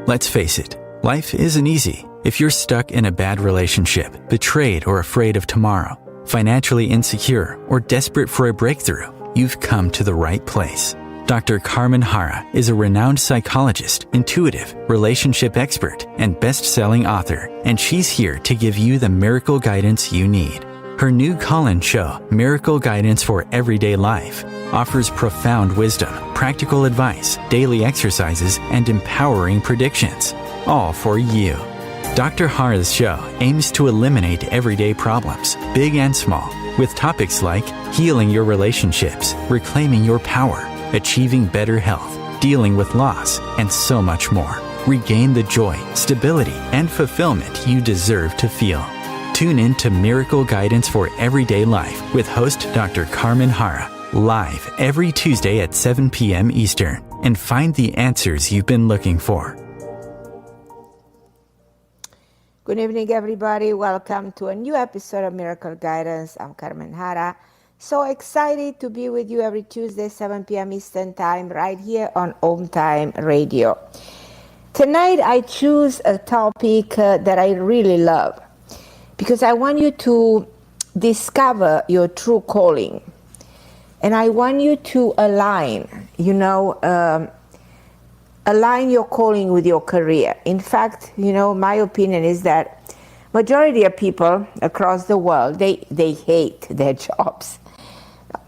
Let's face it, life isn't easy. If you're stuck in a bad relationship, betrayed or afraid of tomorrow, financially insecure, or desperate for a breakthrough, you've come to the right place. Dr. Carmen Harra is a renowned psychologist, intuitive, relationship expert, and best-selling author, and she's here to give you the miracle guidance you need. Her new call-in show, Miracle Guidance for Everyday Life, offers profound wisdom, practical advice, daily exercises, and empowering predictions, all for you. Dr. Harra's show aims to eliminate everyday problems, big and small, with topics like healing your relationships, reclaiming your power, achieving better health, dealing with loss, and so much more. Regain the joy, stability, and fulfillment you deserve to feel. Tune in to Miracle Guidance for Everyday Life with host Dr. Carmen Harra, live every Tuesday at 7 p.m. Eastern, and find the answers you've been looking for. Good evening, everybody. Welcome to a new episode of Miracle Guidance. I'm Carmen Harra. So excited to be with you every Tuesday, 7 p.m. Eastern Time, right here on OMTimes Radio. Tonight, I choose a topic that I really love because I want you to discover your true calling. And I want you to align, align your calling with your career. In fact, my opinion is that majority of people across the world, they hate their jobs.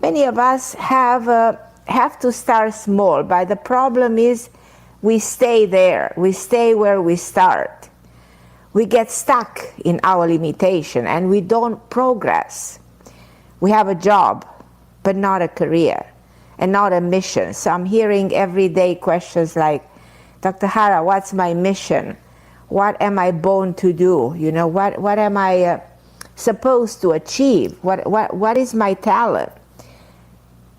Many of us have to start small, but the problem is we stay there. We stay where we start. We get stuck in our limitation and we don't progress. We have a job, but not a career and not a mission. So I'm hearing everyday questions like, Dr. Harra, what's my mission? What am I born to do? What am I supposed to achieve? What is my talent?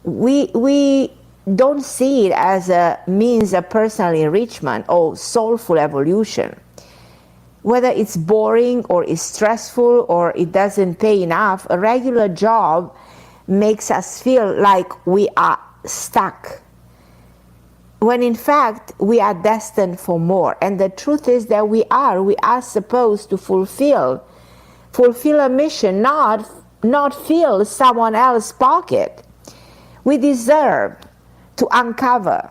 We don't see it as a means of personal enrichment or soulful evolution. Whether it's boring or it's stressful or it doesn't pay enough, a regular job makes us feel like we are stuck, when in fact we are destined for more. And the truth is that we are supposed to fulfill a mission, not fill someone else's pocket. We deserve to uncover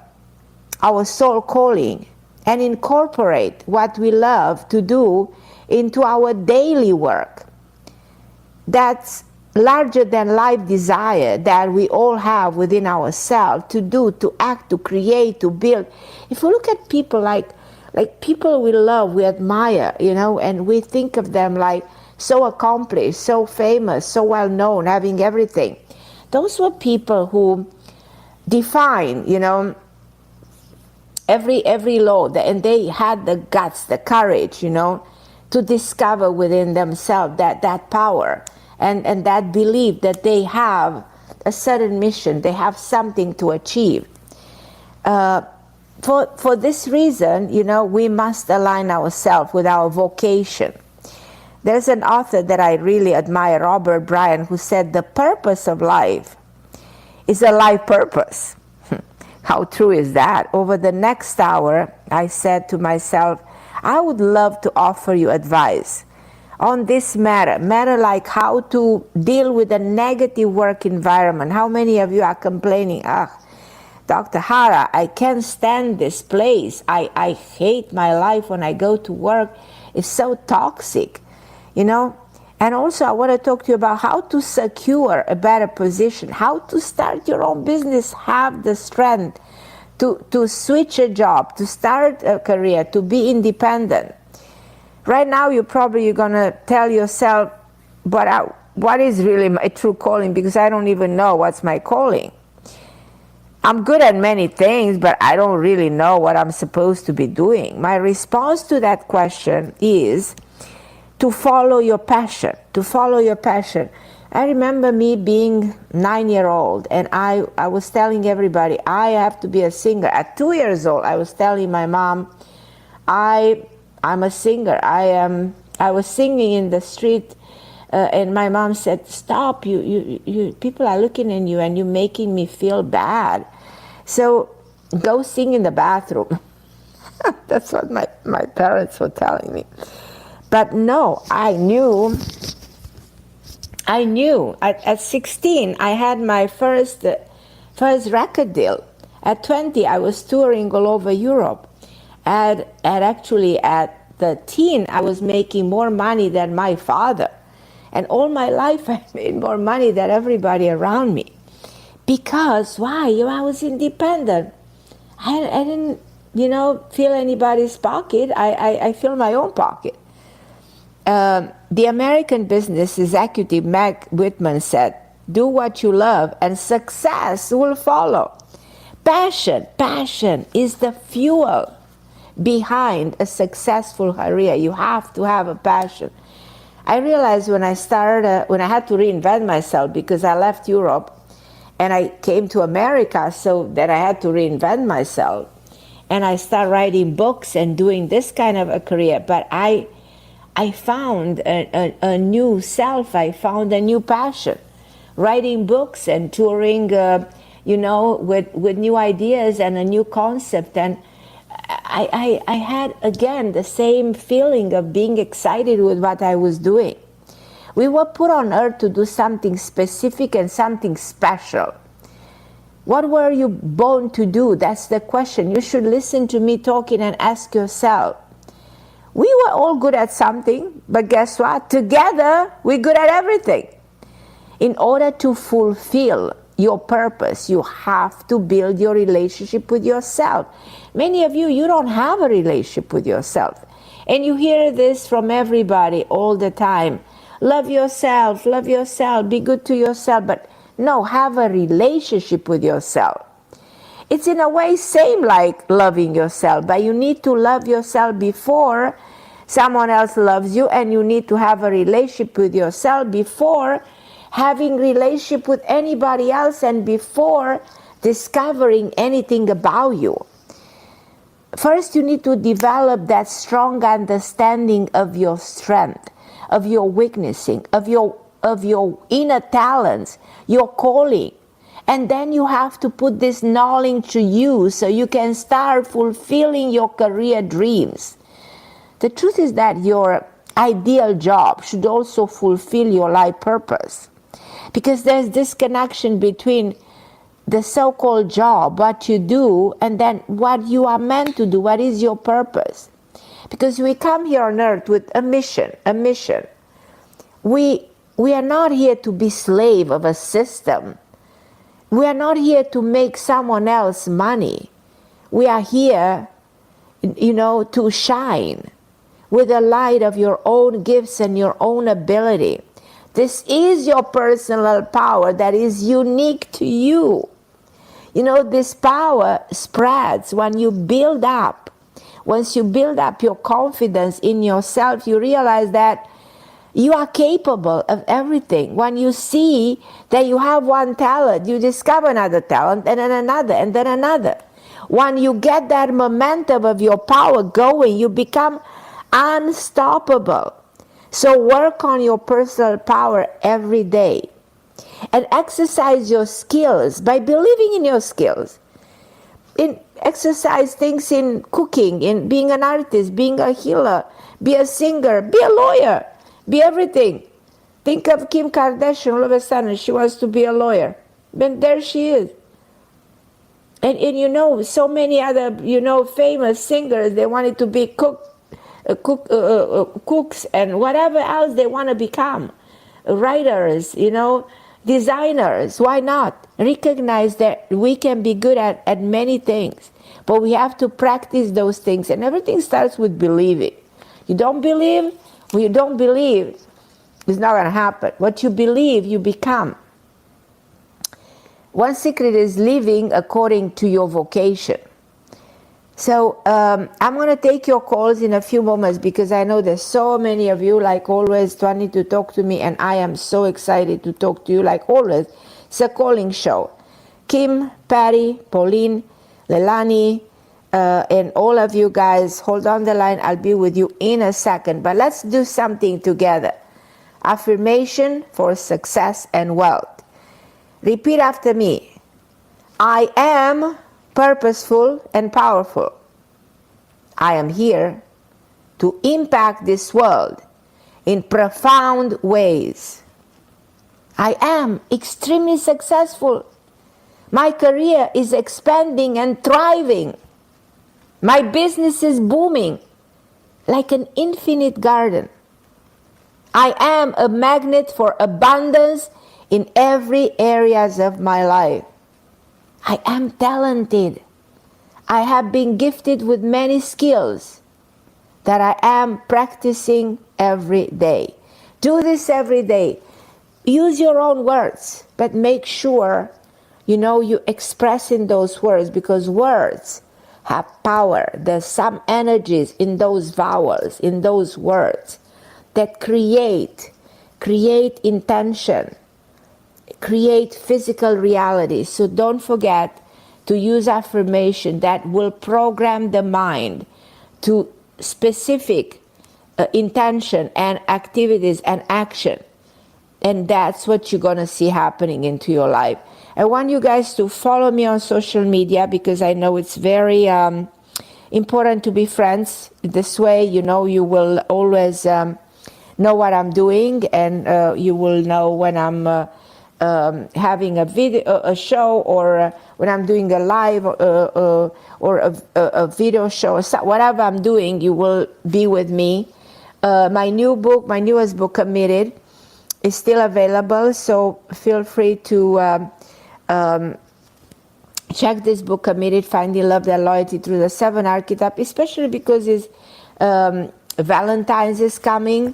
our soul calling and incorporate what we love to do into our daily work. That's larger than life desire that we all have within ourselves to do, to act, to create, to build. If we look at people like people we love, we admire, and we think of them like so accomplished, so famous, so well known, having everything. Those were people who define, every law, and they had the guts, the courage, to discover within themselves that power. And that belief that they have a certain mission, they have something to achieve. For this reason, we must align ourselves with our vocation. There's an author that I really admire, Robert Bryan, who said the purpose of life is a life purpose. How true is that? Over the next hour, I said to myself, I would love to offer you advice on this matter like how to deal with a negative work environment. How many of you are complaining, Dr. Harra, I can't stand this place. I hate my life when I go to work. It's so toxic, And also I want to talk to you about how to secure a better position, how to start your own business, have the strength to switch a job, to start a career, to be independent. Right now, you're going to tell yourself, but what is really my true calling? Because I don't even know what's my calling. I'm good at many things, but I don't really know what I'm supposed to be doing. My response to that question is to follow your passion, I remember me being 9-year-old, and I was telling everybody, I have to be a singer. At 2 years old, I was telling my mom, I'm a singer. I was singing in the street, and my mom said, "Stop! You people are looking at you, and you're making me feel bad. So go sing in the bathroom." That's what my parents were telling me. But no, I knew at 16 I had my first record deal. At 20 I was touring all over Europe. Actually at the teen I was making more money than my father. And all my life I made more money than everybody around me. Because why? I was independent. I didn't, fill anybody's pocket. I fill my own pocket. The American business executive Meg Whitman said, "Do what you love and success will follow." Passion is the fuel behind a successful career. You have to have a passion. I realized when I had to reinvent myself because I left Europe and I came to America, so that I had to reinvent myself. And I started writing books and doing this kind of a career. But I found a new self. I found a new passion. Writing books and touring, with new ideas and a new concept. And I had, again, the same feeling of being excited with what I was doing. We were put on earth to do something specific and something special. What were you born to do? That's the question. You should listen to me talking and ask yourself. We were all good at something, but guess what? Together, we're good at everything. In order to fulfill your purpose, you have to build your relationship with yourself. Many of you don't have a relationship with yourself. And you hear this from everybody all the time. Love yourself, be good to yourself. But no, have a relationship with yourself. It's in a way same like loving yourself, but you need to love yourself before someone else loves you, and you need to have a relationship with yourself before having relationship with anybody else and before discovering anything about you. First, you need to develop that strong understanding of your strength, of your weaknesses, of your inner talents, your calling. And then you have to put this knowledge to use so you can start fulfilling your career dreams. The truth is that your ideal job should also fulfill your life purpose. Because there's this connection between the so-called job, what you do, and then what you are meant to do, what is your purpose. Because we come here on earth with a mission. We are not here to be slave of a system. We are not here to make someone else money. We are here, to shine with the light of your own gifts and your own ability. This is your personal power that is unique to you. This power spreads when you build up. Once you build up your confidence in yourself, you realize that you are capable of everything. When you see that you have one talent, you discover another talent, and then another, and then another. When you get that momentum of your power going, you become unstoppable. So work on your personal power every day. And exercise your skills by believing in your skills. Exercise things in cooking, in being an artist, being a healer, be a singer, be a lawyer, be everything. Think of Kim Kardashian. All of a sudden she wants to be a lawyer. Then there she is. And so many other, famous singers, they wanted to be cooks and whatever else they want to become. Writers, designers. Why not? Recognize that we can be good at many things, but we have to practice those things. And everything starts with believing. You don't believe? When you don't believe, it's not going to happen. What you believe, you become. One secret is living according to your vocation. So I'm going to take your calls in a few moments because I know there's so many of you, like always, wanting to talk to me, and I am so excited to talk to you, like always. It's a calling show. Kim, Patty, Pauline, Leilani, and all of you guys, hold on the line. I'll be with you in a second. But let's do something together. Affirmation for success and wealth. Repeat after me. I am purposeful and powerful. I am here to impact this world in profound ways. I am extremely successful. My career is expanding and thriving. My business is booming like an infinite garden. I am a magnet for abundance in every areas of my life. I am talented. I have been gifted with many skills that I am practicing every day. Do this every day. Use your own words, but make sure you express in those words, because words have power. There's some energies in those vowels, in those words, that create intention, create physical reality. So don't forget to use affirmation that will program the mind to specific intention and activities and action. And that's what you're going to see happening into your life. I want you guys to follow me on social media, because I know it's very important to be friends. This way, you will always know what I'm doing, and you will know when I'm having a show, or when I'm doing a live or a video show, or whatever I'm doing, you will be with me. My newest book, Committed, is still available, so feel free to check this book, Committed, Finding Love and Loyalty Through the 7 Archetypes, especially because Valentine's is coming.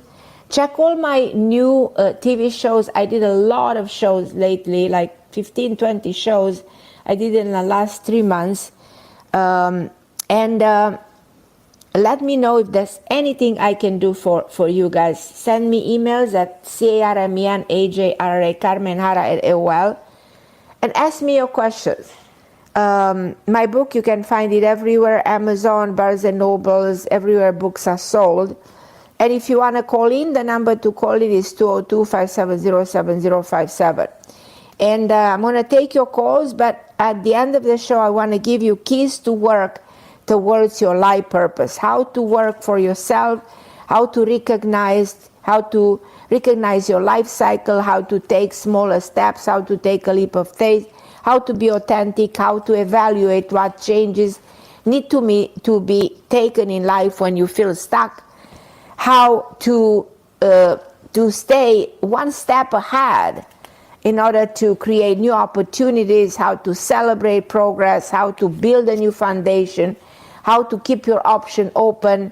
Check all my new TV shows. I did a lot of shows lately, like 15, 20 shows I did in the last 3 months. Let me know if there's anything I can do for you guys. Send me emails at carmenharra@AOL, and ask me your questions. My book, you can find it everywhere, Amazon, Barnes & Nobles, everywhere books are sold. And if you want to call in, the number to call in is 202-570-7057. And I'm going to take your calls, but at the end of the show, I want to give you keys to work towards your life purpose, how to work for yourself, how to recognize your life cycle, how to take smaller steps, how to take a leap of faith, how to be authentic, how to evaluate what changes need to be taken in life when you feel stuck, how to stay one step ahead in order to create new opportunities, how to celebrate progress, how to build a new foundation, how to keep your option open,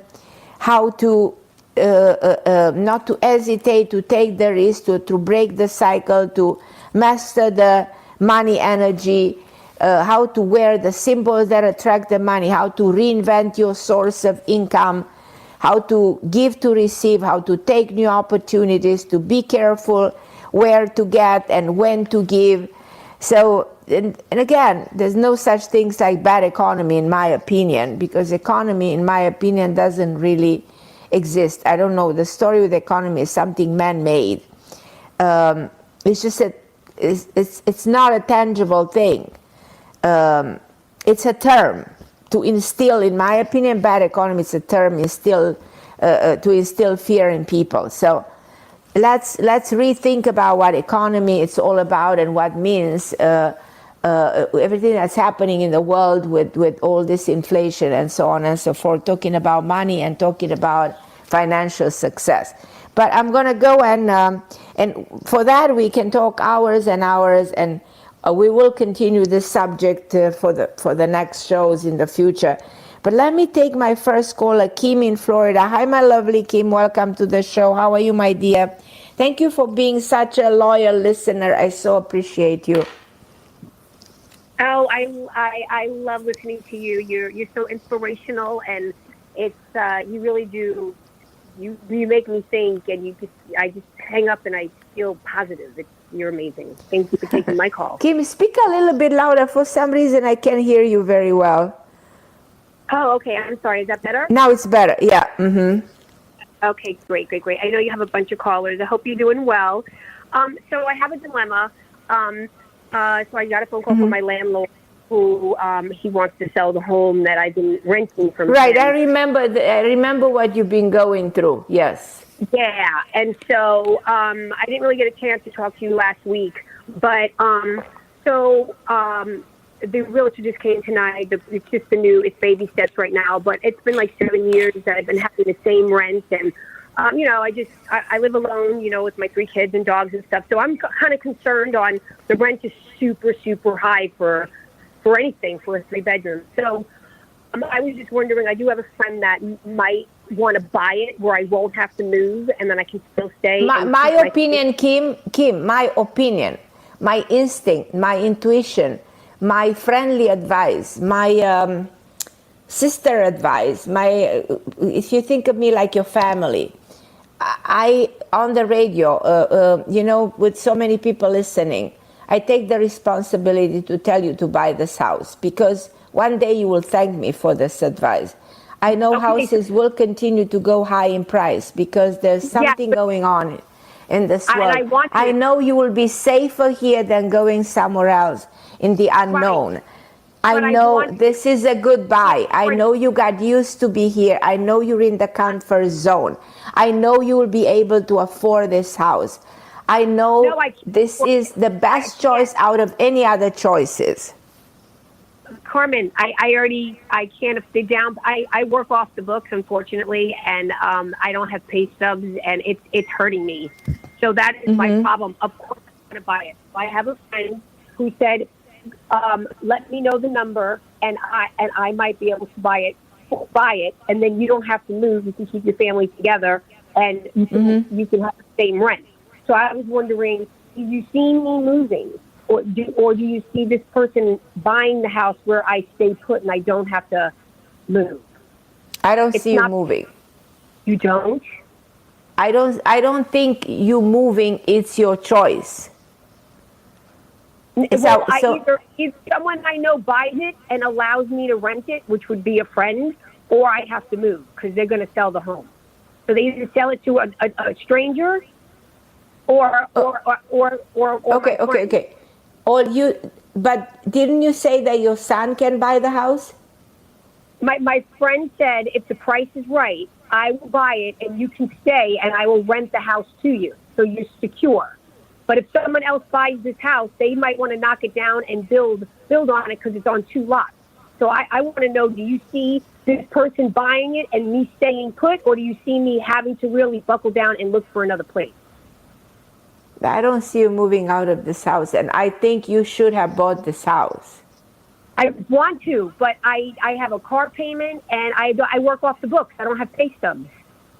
how to not to hesitate to take the risk, to break the cycle, to master the money energy, how to wear the symbols that attract the money, how to reinvent your source of income, how to give to receive, how to take new opportunities, to be careful where to get and when to give. So, and again, there's no such things like bad economy, in my opinion, because economy, in my opinion, doesn't really exist. I don't know. The story with the economy is something man-made. It's just that it's not a tangible thing. It's a term to instill, in my opinion, bad economy is a term to instill fear in people. So let's rethink about what economy it's all about and what means everything that's happening in the world with all this inflation and so on and so forth, talking about money and talking about financial success. But I'm going to go and for that we can talk hours and hours, and we will continue this subject for the next shows in the future. But let me take my first caller, Kim in Florida. Hi, my lovely Kim. Welcome to the show. How are you, my dear? Thank you for being such a loyal listener. I so appreciate you. Oh, I love listening to you. You're so inspirational, and it's you really do. You make me think, and I just hang up and I feel positive. You're amazing. Thank you for taking my call. Kim, speak a little bit louder. For some reason, I can't hear you very well. Oh, okay. I'm sorry. Is that better? Now it's better. Yeah. Mm-hmm. Okay, great. I know you have a bunch of callers. I hope you're doing well. So I have a dilemma. So I got a phone call from my landlord who he wants to sell the home that I've been renting from Right, him. I remember what you've been going through. Yes. Yeah, and so I didn't really get a chance to talk to you last week, but the realtor just came tonight. It's just it's baby steps right now, but it's been like 7 years that I've been having the same rent, and I live alone, with my 3 kids and dogs and stuff. So I'm kind of concerned on the rent is super, super high for anything for a 3-bedroom. So I was just wondering, I do have a friend that might want to buy it where I won't have to move and then I can still stay. My opinion, Kim, my opinion, my instinct, my intuition, my friendly advice, my sister advice, if you think of me like your family, I on the radio, with so many people listening, I take the responsibility to tell you to buy this house because one day you will thank me for this advice. I know houses will continue to go high in price because there's something going on in this world. I know you will be safer here than going somewhere else in the unknown. Right. I know this is a good buy. I know you got used to be here. I know you're in the comfort zone. I know you will be able to afford this house. I know this is the best choice out of any other choices. Carmen, I can't sit down. I work off the books, unfortunately, and I don't have pay stubs, and it's hurting me. So that is my problem. Of course, I'm going to buy it. I have a friend who said, let me know the number, and I might be able to buy it, and then you don't have to move. You can keep your family together, and you can have the same rent. So I was wondering, do you see me moving? Or do you see this person buying the house where I stay put and I don't have to move? I don't see you moving. You don't? I don't think you moving is your choice. Well, either if someone I know buys it and allows me to rent it, which would be a friend, or I have to move because they're going to sell the home. So they either sell it to a stranger or Okay. But didn't you say that your son can buy the house? My friend said if the price is right, I will buy it and you can stay and I will rent the house to you so you're secure. But if someone else buys this house, they might want to knock it down and build on it because it's on 2 lots. So I want to know, do you see this person buying it and me staying put, or do you see me having to really buckle down and look for another place? I don't see you moving out of this house, and I think you should have bought this house. I want to, but I have a car payment, and I work off the books. I don't have pay stubs.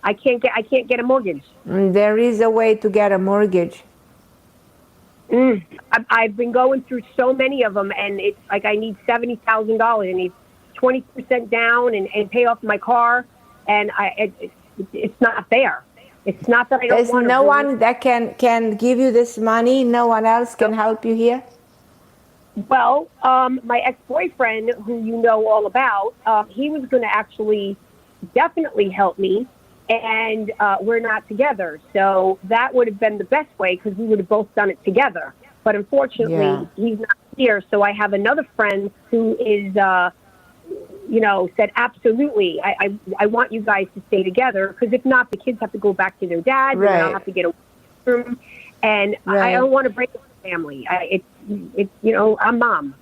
I can't get a mortgage. There is a way to get a mortgage. I've been going through so many of them, and it's like I need $70,000. I need 20% down and pay off my car, and it's not fair. It's not that I don't want to. There's no one that can give you this money? No one else can help you here? Well, my ex-boyfriend, who you know all about, he was going to actually definitely help me, and we're not together. So that would have been the best way because we would have both done it together. But unfortunately, he's not here. So I have another friend who is said, absolutely, I want you guys to stay together because if not, the kids have to go back to their dad, and I'll have to get a room, and I don't want to break up the family. I'm mom.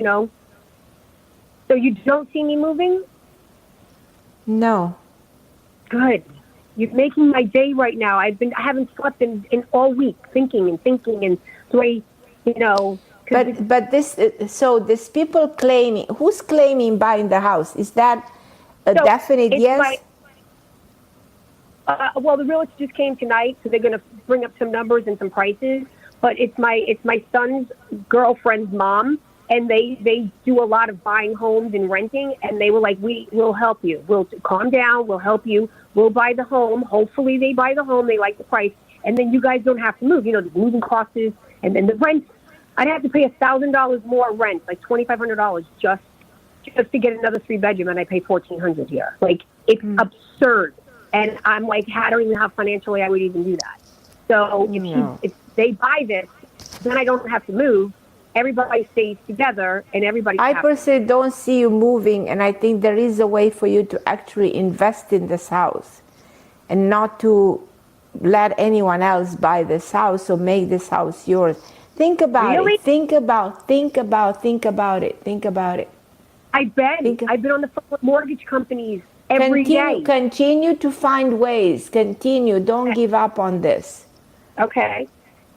So you don't see me moving? No. Good. You're making my day right now. I haven't slept in all week thinking, and so But this people claiming, who's claiming buying the house? Is that a definite yes? Well, the realtor just came tonight, so they're going to bring up some numbers and some prices. But it's my son's girlfriend's mom, and they do a lot of buying homes and renting, and they were like, we'll help you. We'll calm down. We'll help you. We'll buy the home. Hopefully they buy the home. They like the price, and then you guys don't have to move. The moving costs, and then the rent. I'd have to pay $1,000 more rent, like $2,500 just to get another 3-bedroom, and I pay $1,400 here. Like, it's absurd. And I'm like, I don't even know how financially I would even do that. So if they buy this, then I don't have to move, everybody stays together and everybody's I happy. personally don't see you moving, and I think there is a way for you to actually invest in this house and not to let anyone else buy this house or make this house yours. Think about Really? it. Think about it. Think about it. I've been on the phone with mortgage companies every day. Continue to find ways. Continue. Don't give up on this. Okay.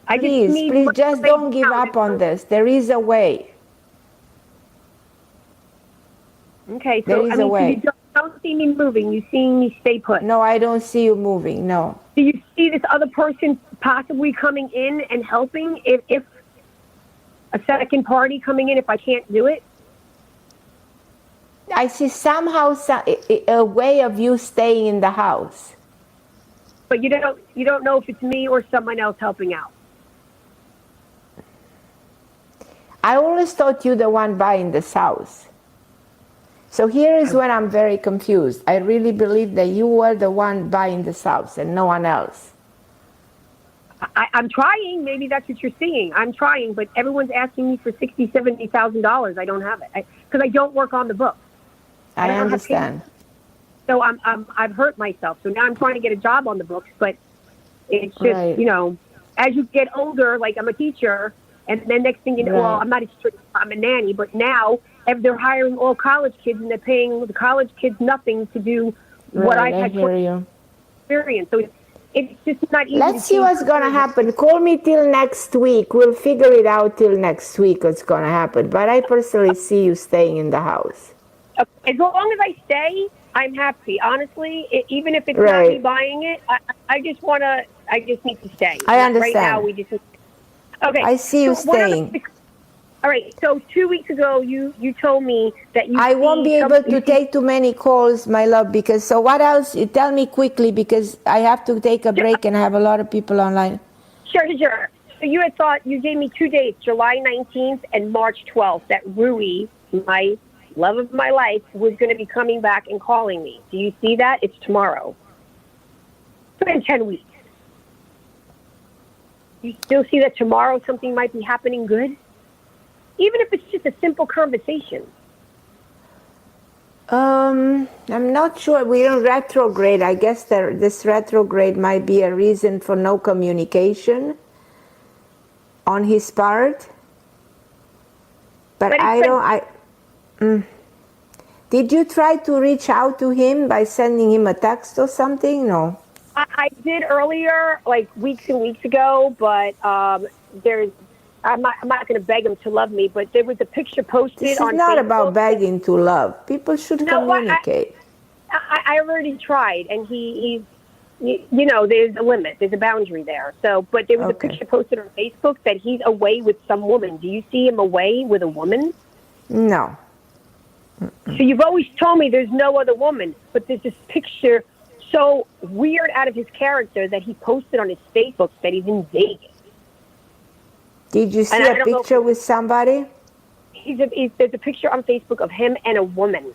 I Please, just need please, money just to don't lay give down. up on this. There is a way. Okay, There so is I a mean, so way. you don't see me moving. You see me stay put. No, I don't see you moving. No. Do you see this other person possibly coming in and helping if a second party coming in if I can't do it? I see somehow a way of you staying in the house. But you don't know if it's me or someone else helping out. I always thought you the one buying this house. So here is when I'm very confused. I really believe that you were the one buying this house and no one else. I'm trying. Maybe that's what you're seeing. I'm trying, but everyone's asking me for $60,000, $70,000. I don't have it because I don't work on the books. I understand. So I've hurt myself. So now I'm trying to get a job on the books, but it's just, Right. As you get older, like I'm a teacher, and then next thing you know, well, Right. I'm not a teacher, I'm a nanny, but now if they're hiring all college kids and they're paying the college kids nothing to do what Right, I've I had hear you. experience. So it's just not easy. Let's see what's going to happen. Call me till next week. We'll figure it out till next week what's going to happen. But I personally see you staying in the house. As long as I stay, I'm happy. Honestly, even if it's not Right. me buying it, I just need to stay. I understand. Right now, we just. Okay. I see you so what staying. all right. So 2 weeks ago, you told me that you. I won't be able to take too many calls, my love, because so what else? You tell me quickly because I have to take a break and I have a lot of people online. Sure. So you had thought you gave me 2 dates, July 19th and March 12th, that Rui, my love of my life, was going to be coming back and calling me. Do you see that? It's tomorrow. It's been 10 weeks. You still see that tomorrow something might be happening good? Even if it's just a simple conversation. I'm not sure. We're in retrograde. I guess this retrograde might be a reason for no communication on his part. But did you try to reach out to him by sending him a text or something? No. I did earlier, like weeks and weeks ago, but I'm not going to beg him to love me, but there was a picture posted on Facebook. This is not about begging to love. People should communicate. I already tried, and he's there's a limit. There's a boundary there. So, but there was a picture posted on Facebook that he's away with some woman. Do you see him away with a woman? No. So you've always told me there's no other woman, but there's this picture so weird out of his character that he posted on his Facebook that he's in Vegas. Did you see a picture with somebody? There's a picture on Facebook of him and a woman.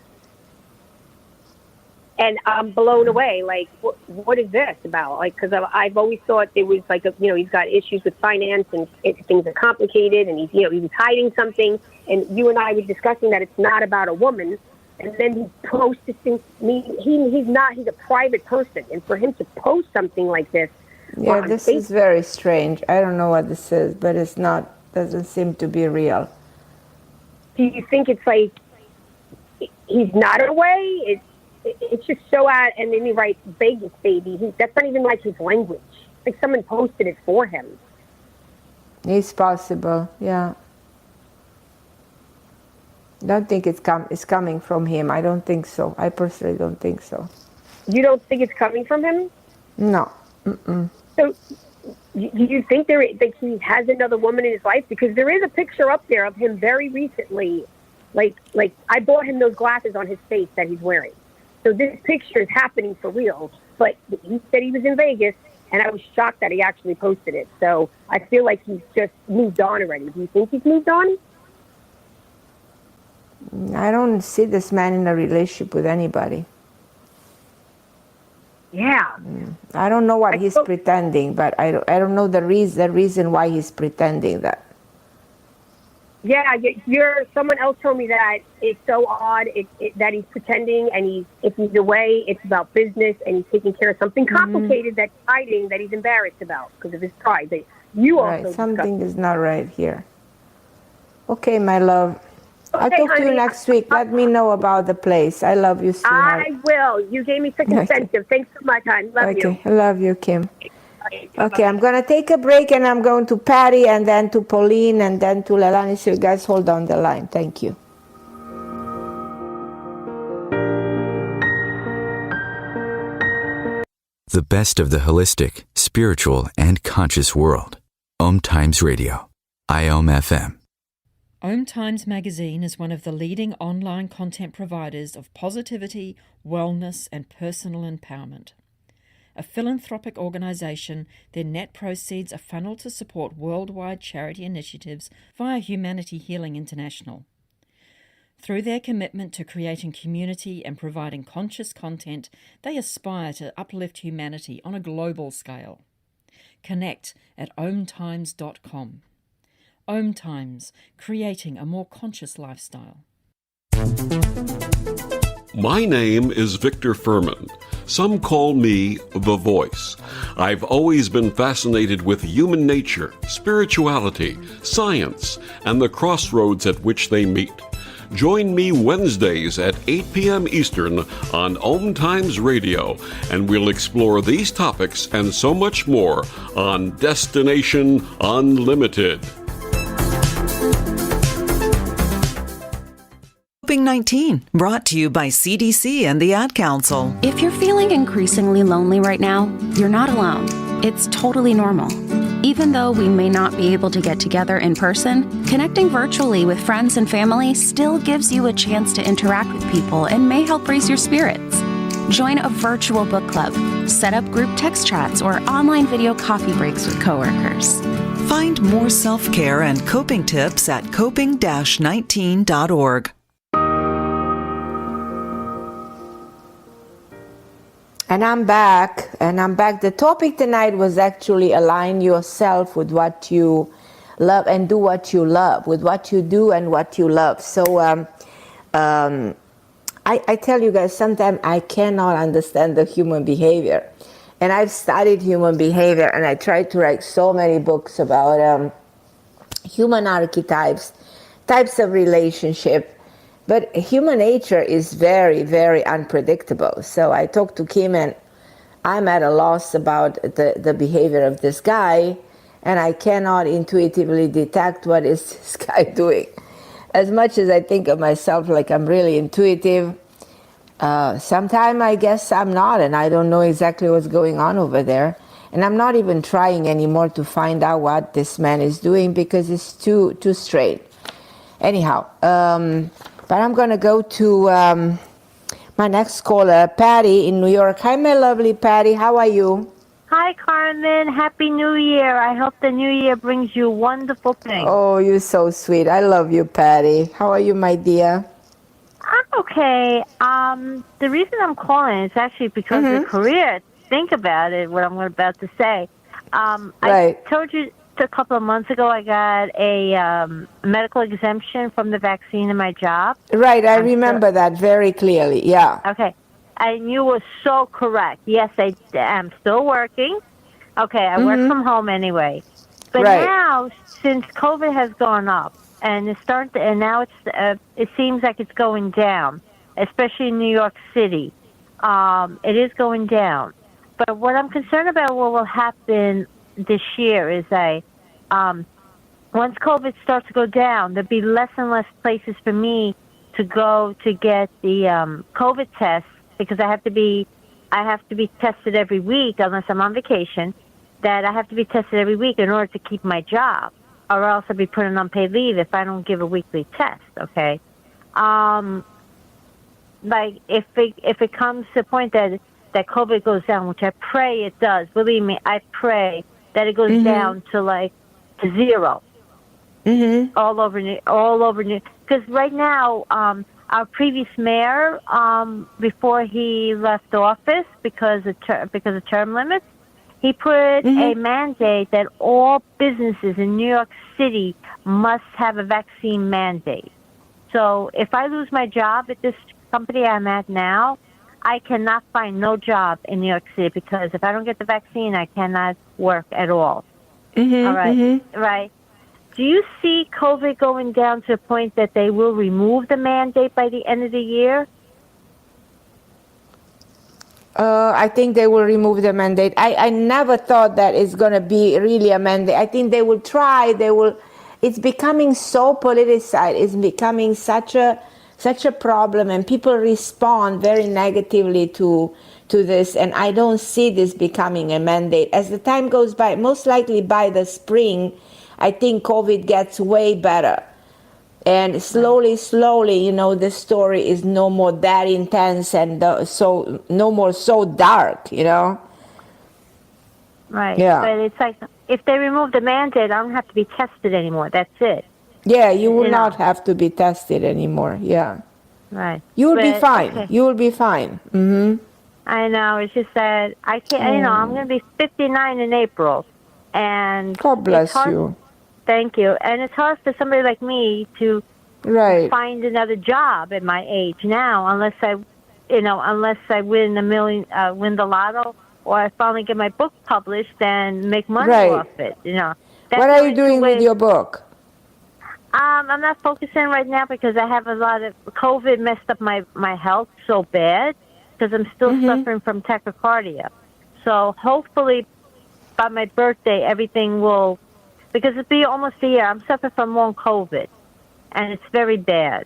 And I'm blown away. Like, what is this about? Like, because I've always thought there was like, he's got issues with finance and things are complicated, and he was hiding something. And you and I were discussing that it's not about a woman. And then he posts this thing. He's a private person, and for him to post something like this. Yeah, this is very strange. I don't know what this is, but it's not. Doesn't seem to be real. Do you think it's like he's not away? It's just so out, and then he writes Vegas, baby. That's not even like his language. Like someone posted it for him. It's possible, yeah. Don't think it's coming from him. I don't think so. I personally don't think so. You don't think it's coming from him? No. So, do you think that he has another woman in his life? Because there is a picture up there of him very recently. Like I bought him those glasses on his face that he's wearing. So this picture is happening for real. But he said he was in Vegas, and I was shocked that he actually posted it. So I feel like he's just moved on already. Do you think he's moved on? I don't see this man in a relationship with anybody. Yeah. I don't know what he's pretending, but I don't know the reason why he's pretending that. Yeah, you're. Someone else told me that it's so odd that he's pretending, and if he's away, it's about business, and he's taking care of something complicated that's hiding that he's embarrassed about because of his pride. That you Right, also something is not right here. Okay, my love. I'll Okay, talk to you honey. next week. Let me know about the place. I love you, sweetheart. I will. You gave me such incentive. Thanks so much, hon. Love you. Okay, I love you, Kim. Okay, Okay, I'm going to take a break, and I'm going to Patty, and then to Pauline, and then to Leilani. So you guys hold on the line. Thank you. The best of the holistic, spiritual, and conscious world. OMTimes Radio. IOM FM. OMTimes magazine is one of the leading online content providers of positivity, wellness, and personal empowerment. A philanthropic organisation, their net proceeds are funneled to support worldwide charity initiatives via Humanity Healing International. Through their commitment to creating community and providing conscious content, they aspire to uplift humanity on a global scale. Connect at omtimes.com. OMTimes, creating a more conscious lifestyle. My name is Victor Furman. Some call me The Voice. I've always been fascinated with human nature, spirituality, science, and the crossroads at which they meet. Join me Wednesdays at 8 p.m. Eastern on OMTimes Radio, and we'll explore these topics and so much more on Destination Unlimited. COVID-19, brought to you by CDC and the Ad Council. If you're feeling increasingly lonely right now, you're not alone. It's totally normal. Even though we may not be able to get together in person, connecting virtually with friends and family still gives you a chance to interact with people and may help raise your spirits. Join a virtual book club, set up group text chats, or online video coffee breaks with coworkers. Find more self-care and coping tips at coping-19.org. And I'm back. The topic tonight was actually align yourself with what you love and do what you love, with what you do and what you love. So I tell you guys, sometimes I cannot understand the human behavior. And I've studied human behavior, and I tried to write so many books about human archetypes, types of relationship. But human nature is very, very unpredictable. So I talked to Kim, and I'm at a loss about the behavior of this guy, and I cannot intuitively detect what is this guy doing. As much as I think of myself like I'm really intuitive, sometimes I guess I'm not, and I don't know exactly what's going on over there. And I'm not even trying anymore to find out what this man is doing because it's too straight. Anyhow, but I'm going to go to my next caller, Patty in New York. Hi, my lovely Patty. How are you? Hi, Carmen. Happy New Year. I hope the new year brings you wonderful things. Oh, you're so sweet. I love you, Patty. How are you, my dear? I'm okay. The reason I'm calling is actually because of career. Think about it, what I'm about to say. Right. I told you a couple of months ago I got a medical exemption from the vaccine in my job. Right, I remember that very clearly, yeah. Okay, and you were so correct. Yes, I am still working. Okay, I work from home anyway. But now, since COVID has gone up, and now it seems like it's going down, especially in New York City. It is going down. But what I'm concerned about what will happen this year is once COVID starts to go down, there'll be less and less places for me to go to get the COVID test because I have to be tested every week unless I'm on vacation. That I have to be tested every week in order to keep my job, or else I'll be put on unpaid leave if I don't give a weekly test. Okay, like if it comes to the point that COVID goes down, which I pray it does. Believe me, I pray that it goes down to to zero. All over New. Because right now, our previous mayor, before he left office because of term limits, He put a mandate that all businesses in New York City must have a vaccine mandate. So if I lose my job at this company I'm at now, I cannot find no job in New York City because if I don't get the vaccine, I cannot work at all. All right, right. Do you see COVID going down to a point that they will remove the mandate by the end of the year? I think they will remove the mandate. I never thought that it's going to be really a mandate. I think they will try. It's becoming so politicized. It's becoming such a problem, and people respond very negatively to this. And I don't see this becoming a mandate. As the time goes by, most likely by the spring, I think COVID gets way better. And slowly, the story is no more that intense and so no more so dark, Right. Yeah. But it's like if they remove the mandate, I don't have to be tested anymore. That's it. Yeah, you will not have to be tested anymore. Yeah. Right. You will be fine. Okay. You will be fine. I know. It's just that I can't. I'm going to be 59 in April, and God bless you. Thank you. And it's hard for somebody like me to find another job at my age now, unless I win win the lotto, or I finally get my book published and make money off it. What are you doing with your book? I'm not focusing right now because I have a lot of COVID messed up my health so bad because I'm still suffering from tachycardia. So hopefully by my birthday everything will. Because it'll be almost a year. I'm suffering from long COVID, and it's very bad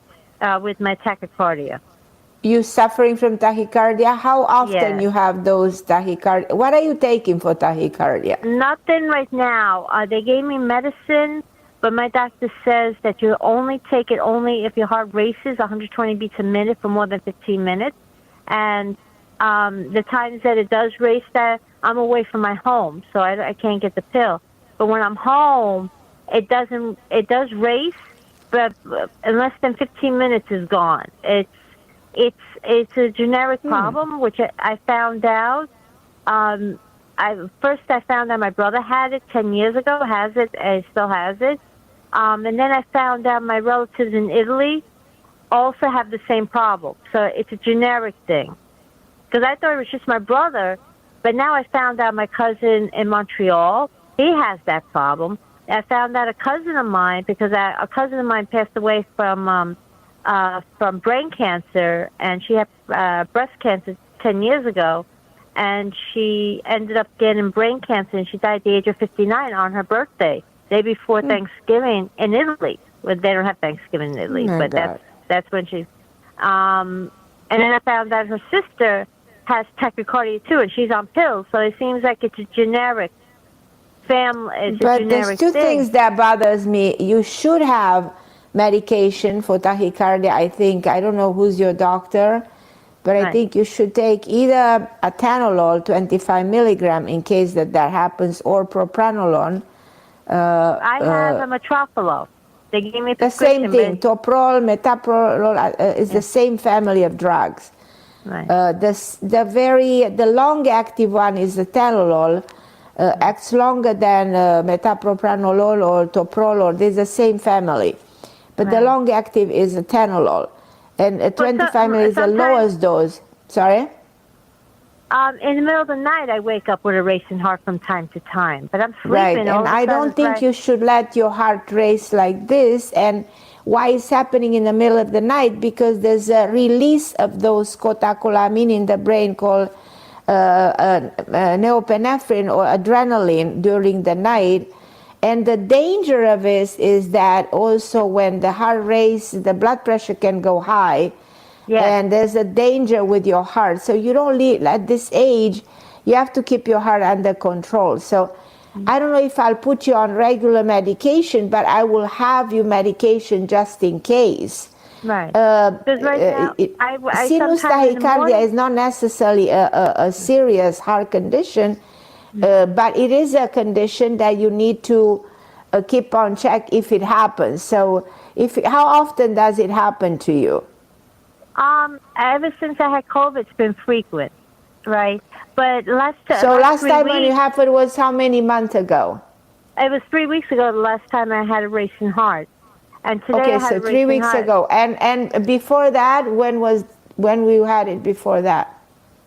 with my tachycardia. You suffering from tachycardia? How often you have those tachycardia? What are you taking for tachycardia? Nothing right now. They gave me medicine, but my doctor says that you only take it if your heart races 120 beats a minute for more than 15 minutes. And the times that it does race, that I'm away from my home, so I can't get the pill. But when I'm home, it does race, but in less than 15 minutes is gone. It's a generic problem, which I found out. First I found out my brother had it 10 years ago, still has it. And then I found out my relatives in Italy also have the same problem. So it's a generic thing. Because I thought it was just my brother, but now I found out my cousin in Montreal, he has that problem. I found out a cousin of mine, because a cousin of mine passed away from brain cancer, and she had breast cancer 10 years ago, and she ended up getting brain cancer, and she died at the age of 59 on her birthday, day before Thanksgiving in Italy. Well, they don't have Thanksgiving in Italy, but that's when she. And then I found out her sister has tachycardia too, and she's on pills. So it seems like it's a generic family. But there's two things that bothers me. You should have medication for tachycardia. I don't know who's your doctor, but I think you should take either atenolol 25 milligram in case that happens, or propranolol. I have a metroprolol. They gave me the same thing. Toprol, metoprolol is the same family of drugs. Right. The long active one is atenolol. Acts longer than metopropranolol or toprolol. They're the same family, but the long active is atenolol, and 25 ml is the lowest dose. Sorry. In the middle of the night, I wake up with a racing heart from time to time, but I'm sleeping. Right, and I don't think you should let your heart race like this. And why it's happening in the middle of the night? Because there's a release of those catecholamine in the brain called norepinephrine or adrenaline during the night. And the danger of it is that also when the heart races, the blood pressure can go high. Yes. And there's a danger with your heart. So you don't at this age, you have to keep your heart under control. So I don't know if I'll put you on regular medication, but I will have you medication just in case. Right. Because right now, sinus tachycardia is not necessarily a serious heart condition, but it is a condition that you need to keep on check if it happens. So how often does it happen to you? Ever since I had COVID, it's been frequent. Right. But last time when it happened was how many months ago? It was 3 weeks ago the last time I had a racing heart. And today I had a racing heart. 3 weeks ago. And before that, when we had it before that?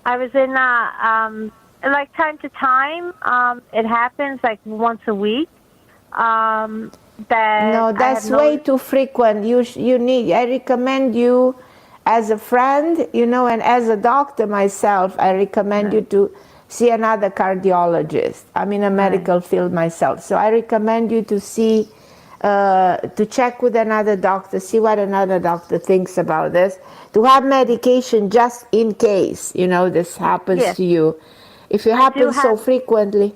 I was in like time to time. It happens like once a week. That's way too frequent. I recommend you as a friend, and as a doctor myself, I recommend you to see another cardiologist. I'm in a medical field myself, so I recommend you to see, to check with another doctor, see what another doctor thinks about this, to have medication just in case, this happens to you. If it happens so frequently,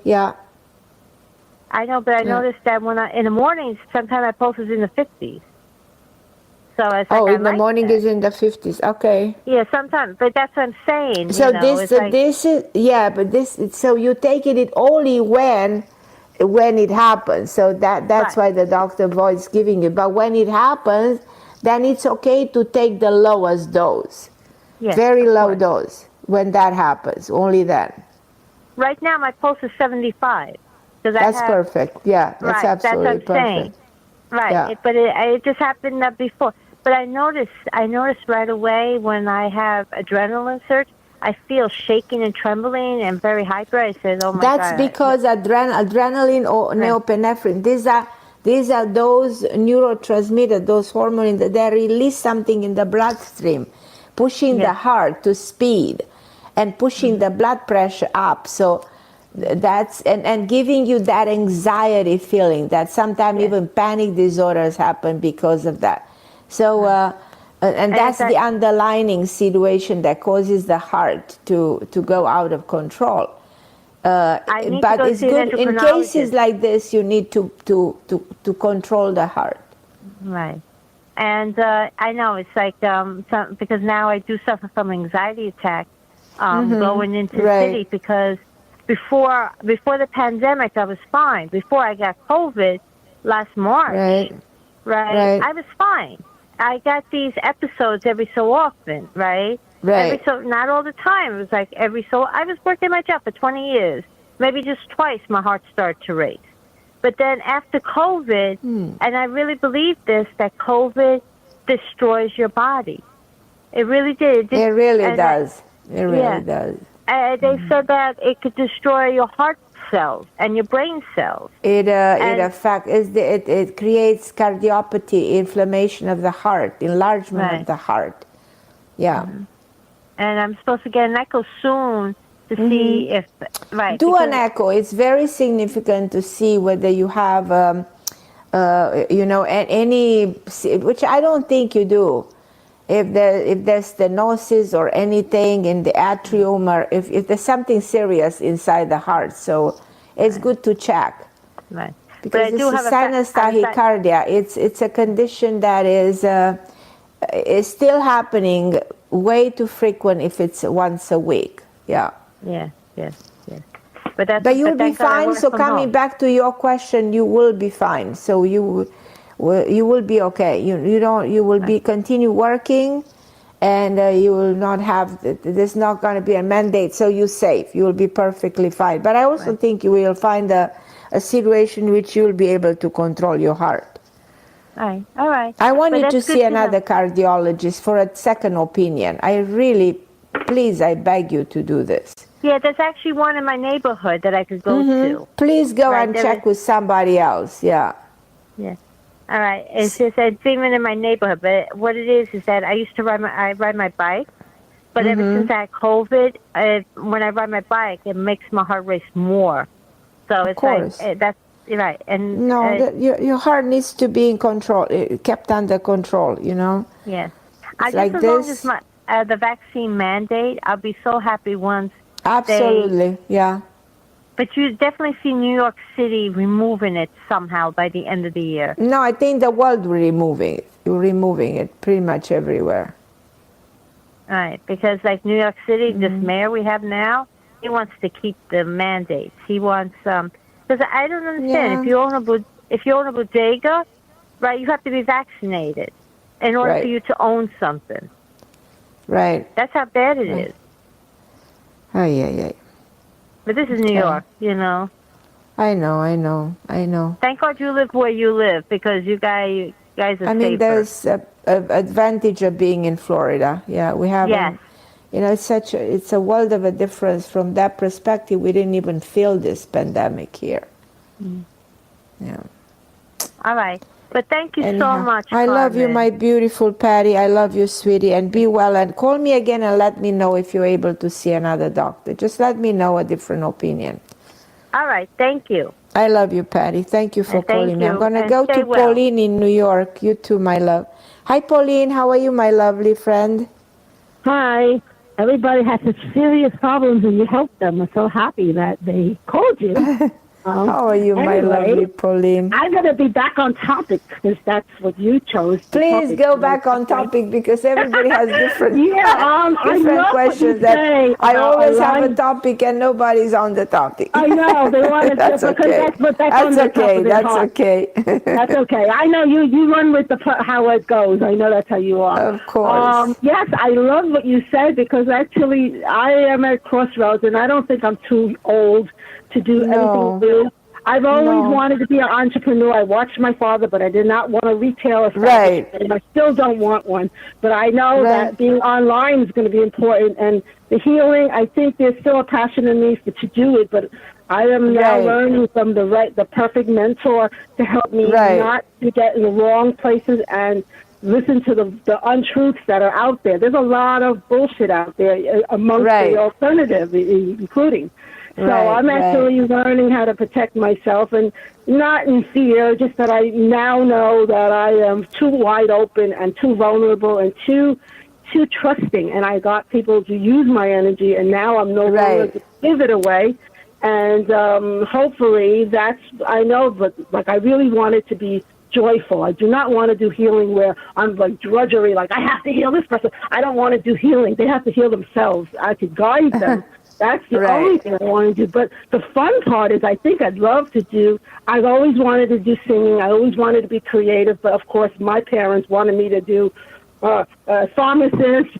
I know, but I noticed that in the mornings, sometimes my pulse is in the 50s. So it's like in the morning is in the 50s. Okay. Yeah, sometimes, but that's what I'm saying. So so you're taking it only when it happens. So that's why the doctor avoids giving it. But when it happens, then it's okay to take the lowest dose. Yes, very low dose when that happens. Only then. Right now, my pulse is 75. That's perfect. Yeah, that's absolutely that's what I'm saying. Right, yeah. But it just happened before. But I noticed right away when I have adrenaline surge, I feel shaking and trembling and very hyper. I said, "Oh my God!" That's because adrenaline or norepinephrine. These are those neurotransmitters, those hormones that release something in the bloodstream, pushing the heart to speed, and pushing the blood pressure up. So that's and giving you that anxiety feeling that sometimes even panic disorders happen because of that. So and that's the underlying situation that causes the heart to go out of control. But it's good in cases like this. You need to control the heart. Right. And I know it's like because now I do suffer from anxiety attack going into the city because. Before the pandemic, I was fine. Before I got COVID last March, I was fine. I got these episodes every so often, right? Not all the time. It was like I was working my job for 20 years. Maybe just twice my heart started to race. But then after COVID, and I really believe this, that COVID destroys your body. It really did. It really does. It really does. They said that it could destroy your heart cells and your brain cells. It creates cardiopathy, inflammation of the heart, enlargement of the heart. Yeah. And I'm supposed to get an echo soon to see if do an echo. It's very significant to see whether you have any, which I don't think you do. If there's stenosis or anything in the atrium, or if there's something serious inside the heart, so it's good to check. Right. Because this is sinus tachycardia. It's a condition that is still happening, way too frequent if it's once a week. Yeah. Yeah. Yes. But you'll be fine. So coming back to your question, you will be fine. So you will be okay. You will be continue working, and you will not have. There's not going to be a mandate, so you're safe. You will be perfectly fine. But I also think you will find a situation in which you will be able to control your heart. All right. I want you to see another cardiologist for a second opinion. I beg you to do this. Yeah, there's actually one in my neighborhood that I could go to. Please go and check with somebody else. Yeah. Yeah. All right. It's even in my neighborhood. But what it is that I used to ride my bike. But ever since I had COVID, when I ride my bike, it makes my heart race more. So it's like that's right. And your heart needs to be in control, kept under control. Yes. It's like as long as the vaccine mandate, I'll be so happy once. Absolutely. Yeah. But you definitely see New York City removing it somehow by the end of the year. No, I think the world will removing it. You're removing it pretty much everywhere. All right, because like New York City, this mayor we have now, he wants to keep the mandates. He wants because I don't understand. If you own a bodega, right, you have to be vaccinated in order for you to own something. Right. That's how bad it is. Ay. But this is New York, you know. I know. Thank God you live where you live, because you guys are safer. I mean, there's a advantage of being in Florida. Yeah, we haven't. Yes. You know, it's a world of a difference. From that perspective, we didn't even feel this pandemic here. Yeah. All right. But thank you so much, I love you, Carmen. my beautiful Patty. I love you, sweetie. And be well. And call me again and let me know if you're able to see another doctor. Just let me know a different opinion. All right. Thank you. I love you, Patty. Thank you for calling me. I'm going to go to stay well. Pauline in New York. You too, my love. Hi, Pauline. How are you, my lovely friend? Hi. Everybody has such serious problems, and you help them. I'm so happy that they called you. How are you, my lovely Pauline? I'm going to be back on topic because that's what you chose. Please go back on topic because everybody has different different questions. That I always have a topic and nobody's on the topic. I know they want to. That's okay. That's okay. That's okay. That's okay. I know you run with how it goes. I know that's how you are. Of course. Yes, I love what you said because actually I am at crossroads and I don't think I'm too old to do anything new. I've always wanted to be an entrepreneur. I watched my father, but I did not want a retail establishment, and I still don't want one. But I know that being online is going to be important, and the healing, I think there's still a passion in me to do it, but I am now learning from the perfect mentor to help me not to get in the wrong places and listen to the untruths that are out there. There's a lot of bullshit out there amongst the alternative, including. So I'm actually learning how to protect myself, and not in fear, just that I now know that I am too wide open and too vulnerable and too trusting. And I got people to use my energy, and now I'm no longer to give it away. And hopefully I know, but like I really want it to be joyful. I do not want to do healing where I'm like drudgery, like I have to heal this person. I don't want to do healing. They have to heal themselves. I could guide them. That's the only thing I want to do. But the fun part is I think I'd love to do, I've always wanted to do singing. I always wanted to be creative. But, of course, my parents wanted me to do pharmacist,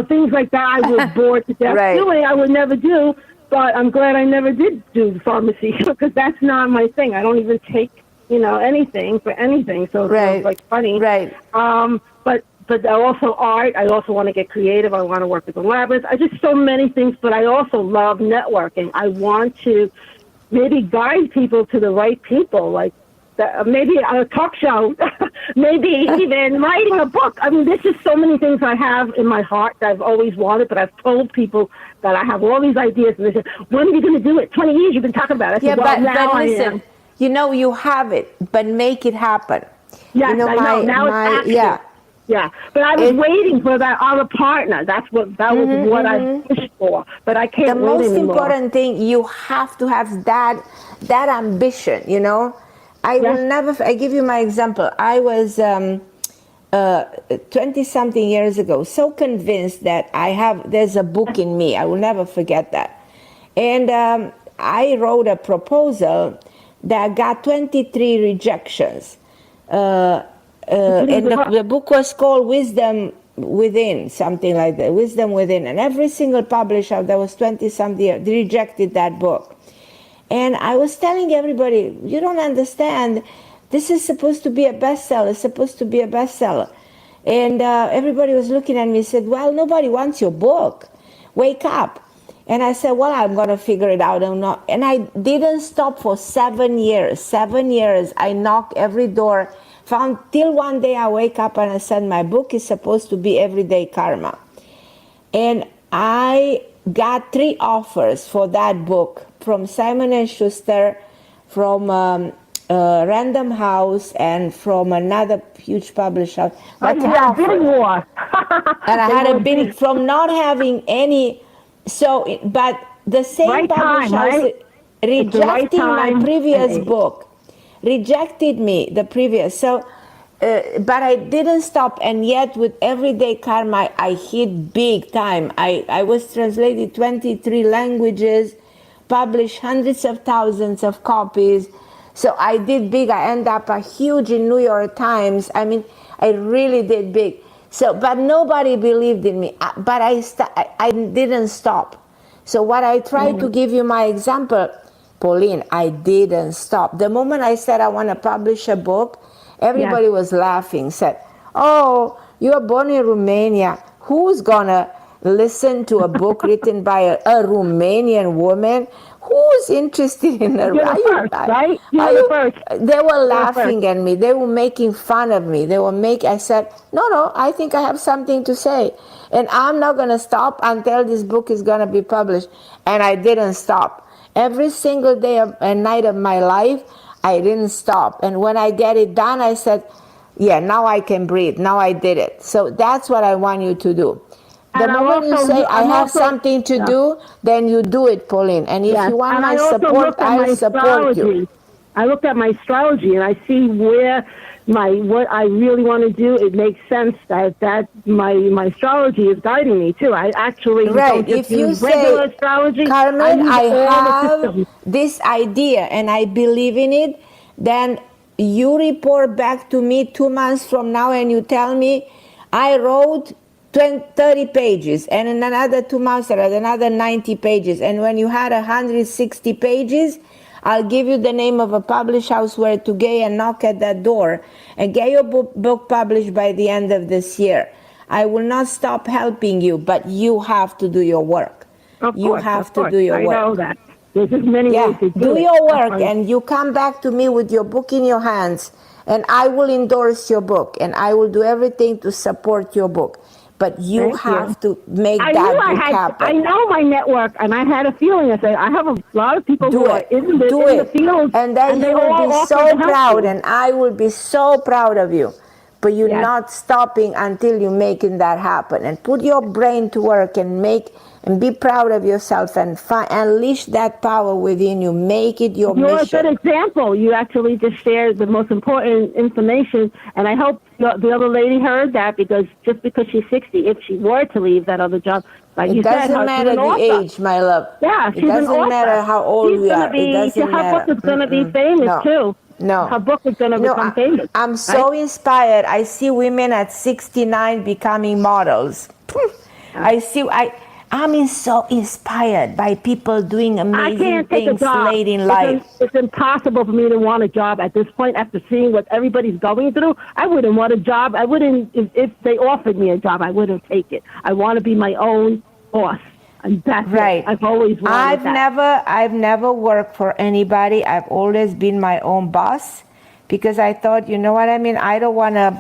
things like that. I was bored to death doing. I would never do. But I'm glad I never did do pharmacy because that's not my thing. I don't even take, anything for anything. So it feels like funny. But also art. I also want to get creative. I want to work with the labyrinth. I just so many things, but I also love networking. I want to maybe guide people to the right people, like maybe a talk show, maybe even writing a book. I mean, there's just so many things I have in my heart that I've always wanted, but I've told people that I have all these ideas, and they say, when are you going to do it? 20 years you've been talking about it. I said, but listen, you have it, but make it happen. Yes, I know. Now it's action. Yeah, but I was waiting for that other partner. That was what I wished for, but I can't wait anymore. The most important thing, you have to have that ambition, I will never, I give you my example. I was 20-something years ago, so convinced that there's a book in me. I will never forget that. And I wrote a proposal that got 23 rejections. And the book was called Wisdom Within, something like that, Wisdom Within. And every single publisher that was 20-something rejected that book. And I was telling everybody, you don't understand, this is supposed to be a bestseller, it's supposed to be a bestseller. And everybody was looking at me and said, well, nobody wants your book. Wake up. And I said, well, I'm going to figure it out. And I didn't stop for 7 years. 7 years, I knocked every door. Till one day I wake up and I said, my book is supposed to be Everyday Karma. And I got 3 offers for that book from Simon & Schuster, from Random House, and from another huge publisher. But yeah, bidding war. And I had a bidding from not having any. So, but the same publisher rejecting my previous book. Rejected me, the previous. So, but I didn't stop. And yet with Everyday Karma, I hit big time. I was translated 23 languages, published hundreds of thousands of copies. So I did big. I ended up huge in New York Times. I mean, I really did big. So, but nobody believed in me. But I didn't stop. So what I try to give you my example, Pauline, I didn't stop. The moment I said I want to publish a book, everybody was laughing, said, oh, you are born in Romania. Who's going to listen to a book written by a Romanian woman? Who's interested in a... You're the first, right? You're the first. They were laughing at me. They were making fun of me. I said, no, I think I have something to say. And I'm not going to stop until this book is going to be published. And I didn't stop. Every single day and night of my life, I didn't stop. And when I get it done, I said, yeah, now I can breathe. Now I did it. So that's what I want you to do. The moment you say, I have something to do, then you do it, Pauline. And if you want my support, I'll support you. I looked at my astrology, and I see where what I really want to do. It makes sense that my astrology is guiding me, too. I actually don't just if you use say, regular astrology, Carmen, I have this idea, and I believe in it, then you report back to me 2 months from now, and you tell me, I wrote 30 pages, and in another 2 months, I had another 90 pages. And when you had 160 pages, I'll give you the name of a publish house where to go and knock at that door and get your book published by the end of this year. I will not stop helping you, but you have to do your work. You have to do your work. I know that. There's just many ways to do it. Do your work, and you come back to me with your book in your hands, and I will endorse your book, and I will do everything to support your book. But you have to make that book happen. I know my network, and I had a feeling. I said, I have a lot of people who are in the field. And then you will be so proud, and I will be so proud of you. But you're not stopping until you're making that happen. And put your brain to work and be proud of yourself and unleash that power within you. Make it your mission. You're a good example. You actually just shared the most important information, and I hope the other lady heard that, because just because she's 60, if she were to leave that other job, like you said, it doesn't matter the age, my love. Yeah, she's it doesn't matter how old we are. It doesn't matter. Her book is going to be famous too. No. Her book is going to become famous. I'm so inspired. I see women at 69 becoming models. I'm so inspired by people doing amazing things late in life. It's impossible for me to want a job at this point after seeing what everybody's going through. I wouldn't want a job. I wouldn't, if they offered me a job, I wouldn't take it. I want to be my own boss. And that's right. I've always wanted that. I've never worked for anybody. I've always been my own boss, because I thought, you know what I mean? I don't want to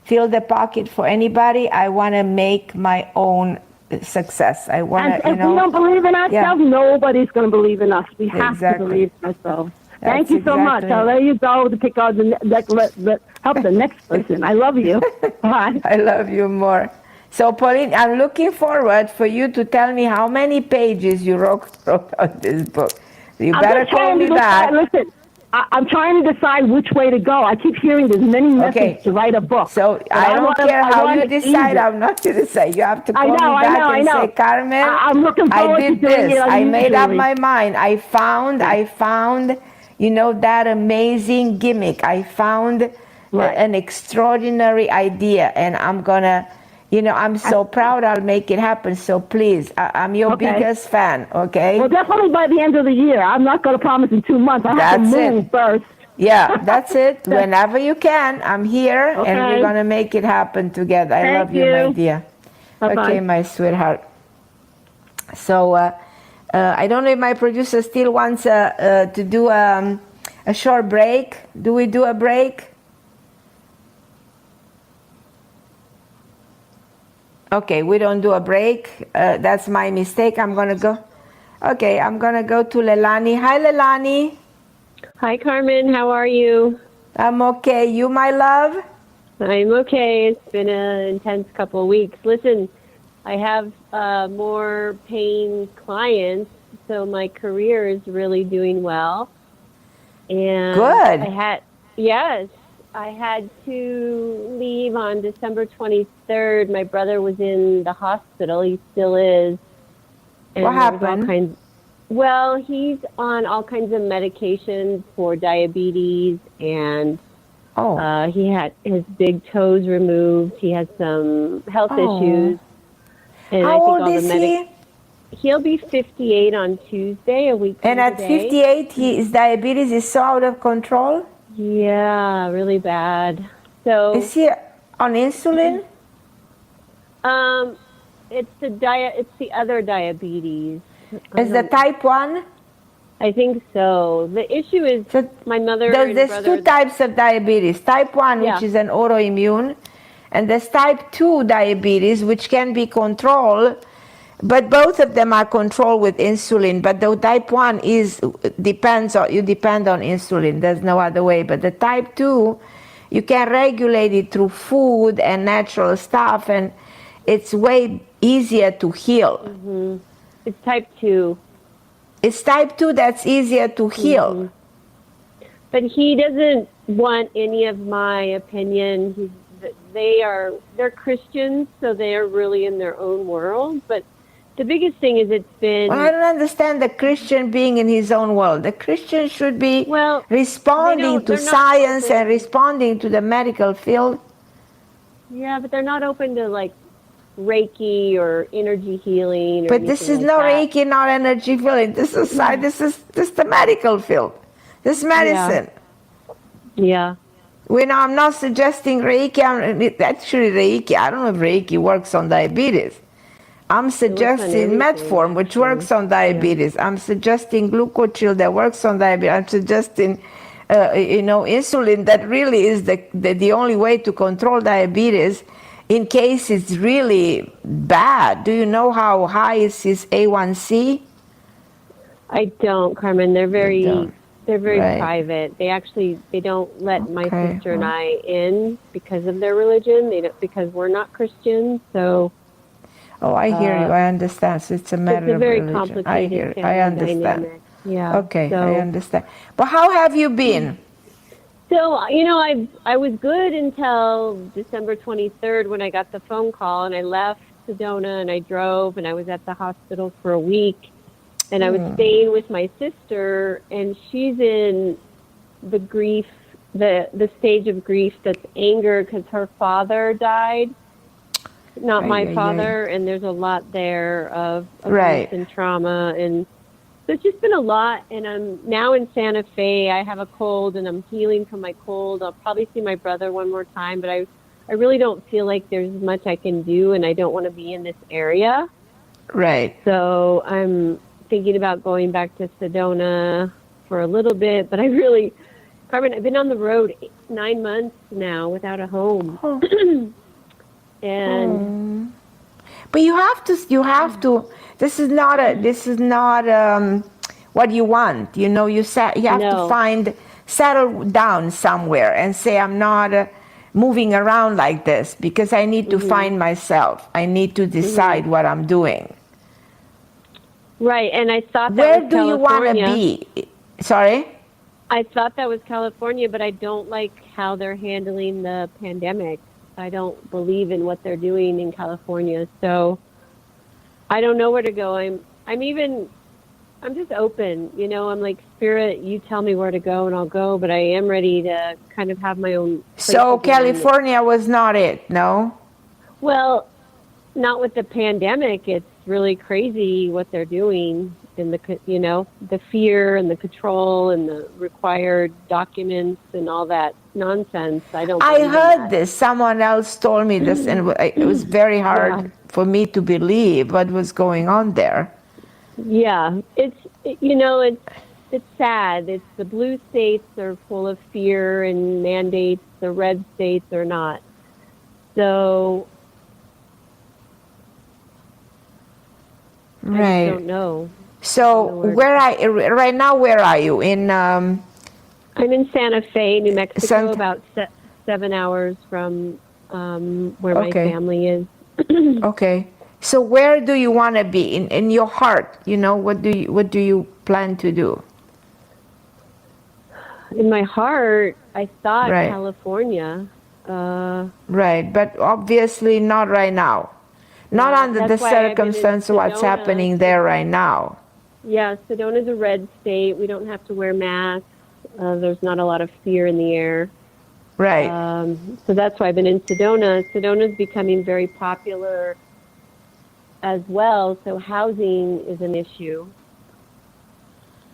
fill the pocket for anybody. I want to make my own success. I want to, if we don't believe in ourselves, nobody's going to believe in us. We have to believe in ourselves. Thank you so much. I'll let you go to pick out help the next person. I love you. Bye. I love you more. So, Pauline, I'm looking forward for you to tell me how many pages you wrote on this book. You better call me back. Listen, I'm trying to decide which way to go. I keep hearing there's many methods to write a book. So I don't care how you decide. I'm not going to say. You have to call me back and say, Carmen, I'm looking forward I did to doing this. it I made up my mind. I found, that amazing gimmick. I found an extraordinary idea, and I'm going to, I'm so proud I'll make it happen. So please, I'm your biggest fan, okay? Well, definitely by the end of the year. I'm not going to promise in 2 months. I have to move first. Yeah, that's it. Whenever you can, I'm here, and we're going to make it happen together. I love you, my dear. Bye-bye. Okay, my sweetheart. So I don't know if my producer still wants to do a short break. Do we do a break? Okay, we don't do a break. That's my mistake. I'm going to go. Okay, I'm going to go to Leilani. Hi, Leilani. Hi, Carmen. How are you? I'm okay. You, my love? I'm okay. It's been an intense couple of weeks. Listen, I have more paying clients, so my career is really doing well. And good. I had to leave on December 23rd. My brother was in the hospital. He still is. And what happened? Well, he's on all kinds of medications for diabetes, and he had his big toes removed. He has some health issues. And How old is he? he'll be 58 on Tuesday, a week from And at today. 58, his diabetes is so out of control? Yeah, really bad. So is he on insulin? It's the other diabetes. Is the type 1? I think so. The issue is my mother and There's brother. two types of diabetes. Type 1, which is an autoimmune, and there's type 2 diabetes, which can be controlled, but both of them are controlled with insulin. But the type 1 you depend on insulin. There's no other way. But the type 2, you can regulate it through food and natural stuff, and it's way easier to heal. Mm-hmm. It's type 2. It's type 2 that's easier to heal. Mm-hmm. But he doesn't want any of my opinion. They're Christians, so they are really in their own world. But the biggest thing is it's been... Well, I don't understand the Christian being in his own world. The Christian should be responding to science and responding to the medical field. Yeah, but they're not open to like Reiki or energy healing. But this is no Reiki, not energy healing. This is the medical field. This is medicine. Yeah. I'm not suggesting Reiki. Actually, Reiki, I don't know if Reiki works on diabetes. I'm suggesting metformin, which works on diabetes. I'm suggesting glucochill that works on diabetes. I'm suggesting, insulin that really is the only way to control diabetes in case it's really bad. Do you know how high is his A1C? I don't, Carmen. They're very private. They don't let my sister and I in because of their religion. Because we're not Christians, so... Oh, I hear you. I understand. So it's a matter of religion. It's a very complicated I hear. I understand. dynamic. Yeah. Okay, I understand. But how have you been? So, I was good until December 23rd when I got the phone call, and I left Sedona and I drove, and I was at the hospital for a week, and I was staying with my sister, and she's in the grief, the stage of grief that's anger because her father died. Not my father, and there's a lot there of abuse and trauma, and so it's just been a lot. And I'm now in Santa Fe. I have a cold, and I'm healing from my cold. I'll probably see my brother one more time, but I really don't feel like there's much I can do, and I don't want to be in this area. Right. So I'm thinking about going back to Sedona for a little bit, but Carmen, I've been on the road 9 months now without a home. Oh. And but you have to this is not what you want, you have to settle down somewhere and say, I'm not moving around like this because I need to find myself. I need to decide what I'm doing. Right. And I thought where do you want to be? Sorry? I thought that was California, but I don't like how they're handling the pandemic. I don't believe in what they're doing in California, so I don't know where to go. I'm just open, I'm like, Spirit, you tell me where to go and I'll go, but I am ready to kind of have my own place. So California was not it, no? Well, not with the pandemic. It's really crazy what they're doing, and the fear and the control and the required documents and all that nonsense. I heard this. Someone else told me this, and it was very hard for me to believe what was going on there. Yeah, it's sad. It's the blue states are full of fear and mandates. The red states are not. So right. I don't know. So right now? Where are you in? I'm in Santa Fe, New Mexico, about 7 hours from where my family is. Okay. So where do you want to be in your heart? What do you plan to do? In my heart, I thought California. Right, but obviously not right now. Not under the circumstance of what's happening there right now. Yeah, Sedona's a red state. We don't have to wear masks. There's not a lot of fear in the air. Right. So that's why I've been in Sedona. Sedona's becoming very popular as well. So housing is an issue.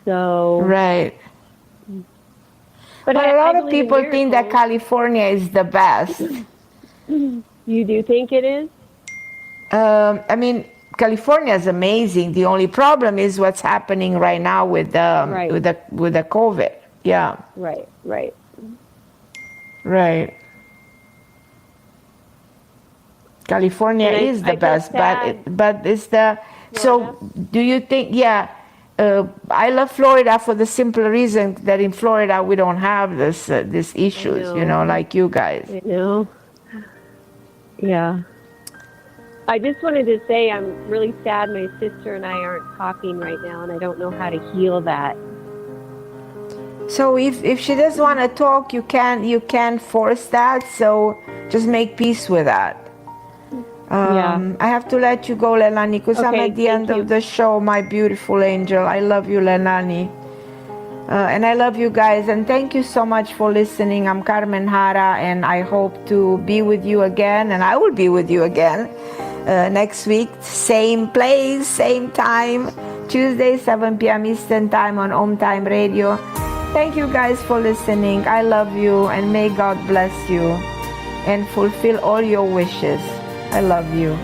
So right. But a lot of believe in people think that miracles. California is the best. You do think it is? I mean, California is amazing. The only problem is what's happening right now with the COVID. Yeah. Right. California is the best, but it's the Florida. So do you think? Yeah, I love Florida for the simple reason that in Florida we don't have these issues, like you guys. I know. Yeah. I just wanted to say I'm really sad my sister and I aren't talking right now, and I don't know how to heal that. So if she doesn't want to talk, you can't force that. So just make peace with that. I have to let you go, Leilani, because I'm at the end of the show, my beautiful angel. I love you, Leilani. And I love you guys. And thank you so much for listening. I'm Carmen Harra, and I hope to be with you again. And I will be with you again next week. Same place, same time. Tuesday, 7 p.m. Eastern Time on OMTime Radio. Thank you guys for listening. I love you, and may God bless you and fulfill all your wishes. I love you.